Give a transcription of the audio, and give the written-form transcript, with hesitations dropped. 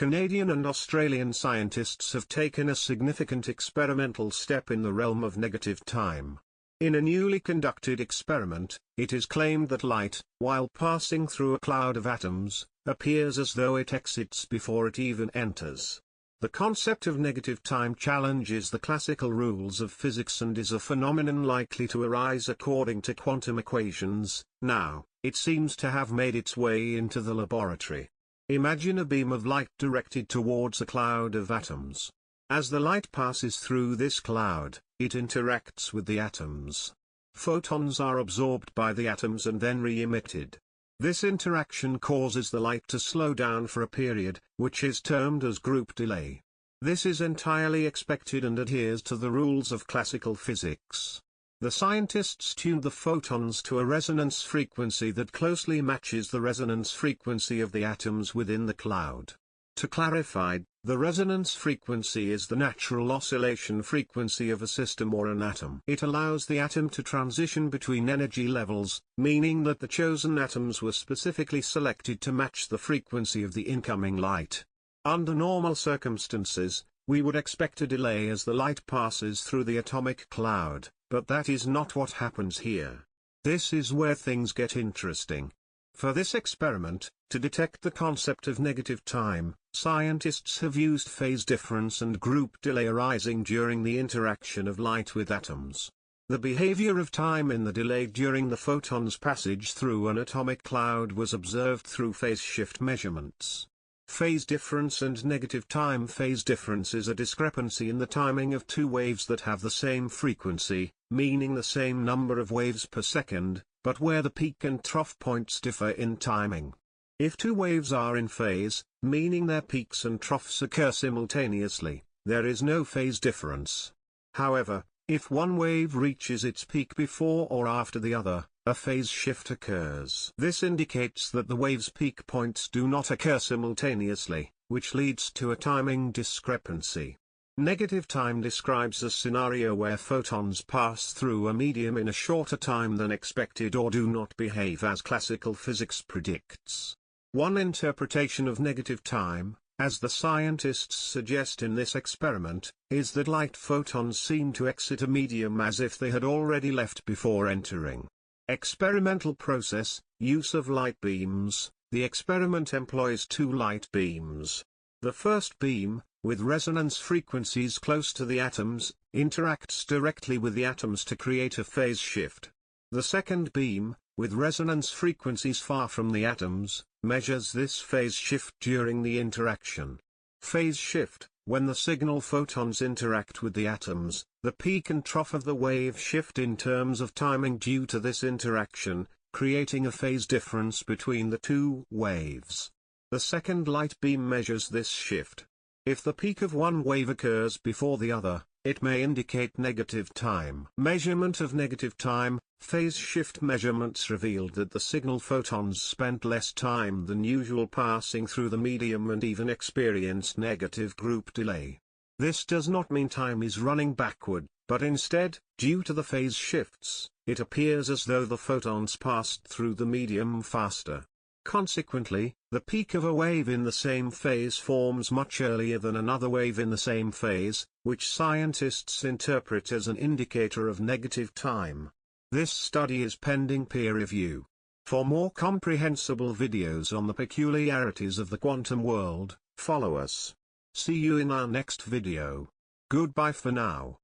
Canadian and Australian scientists have taken a significant experimental step in the realm of negative time. In a newly conducted experiment, it is claimed that light, while passing through a cloud of atoms, appears as though it exits before it even enters. The concept of negative time challenges the classical rules of physics and is a phenomenon likely to arise according to quantum equations. Now, it seems to have made its way into the laboratory. Imagine a beam of light directed towards a cloud of atoms. As the light passes through this cloud, it interacts with the atoms. Photons are absorbed by the atoms and then re-emitted. This interaction causes the light to slow down for a period, which is termed as group delay. This is entirely expected and adheres to the rules of classical physics. The scientists tuned the photons to a resonance frequency that closely matches the resonance frequency of the atoms within the cloud. To clarify, the resonance frequency is the natural oscillation frequency of a system or an atom. It allows the atom to transition between energy levels, meaning that the chosen atoms were specifically selected to match the frequency of the incoming light. Under normal circumstances, we would expect a delay as the light passes through the atomic cloud, but that is not what happens here. This is where things get interesting. For this experiment, to detect the concept of negative time, scientists have used phase difference and group delay arising during the interaction of light with atoms. The behavior of time in the delay during the photon's passage through an atomic cloud was observed through phase shift measurements. Phase difference and negative time. Phase difference is a discrepancy in the timing of two waves that have the same frequency, meaning the same number of waves per second, but where the peak and trough points differ in timing. If two waves are in phase, meaning their peaks and troughs occur simultaneously, there is no phase difference. However, if one wave reaches its peak before or after the other, a phase shift occurs. This indicates that the wave's peak points do not occur simultaneously, which leads to a timing discrepancy. Negative time describes a scenario where photons pass through a medium in a shorter time than expected or do not behave as classical physics predicts. One interpretation of negative time, as the scientists suggest in this experiment, is that light photons seem to exit a medium as if they had already left before entering. Experimental process, use of light beams. The experiment employs two light beams. The first beam, with resonance frequencies close to the atoms, interacts directly with the atoms to create a phase shift. The second beam, with resonance frequencies far from the atoms, measures this phase shift during the interaction. Phase shift: when the signal photons interact with the atoms, the peak and trough of the wave shift in terms of timing due to this interaction, creating a phase difference between the two waves. The second light beam measures this shift. If the peak of one wave occurs before the other, it may indicate negative time. Measurement of negative time. Phase shift measurements revealed that the signal photons spent less time than usual passing through the medium and even experienced negative group delay. This does not mean time is running backward, but instead, due to the phase shifts, it appears as though the photons passed through the medium faster. Consequently, the peak of a wave in the same phase forms much earlier than another wave in the same phase, which scientists interpret as an indicator of negative time. This study is pending peer review. For more comprehensible videos on the peculiarities of the quantum world, follow us. See you in our next video. Goodbye for now.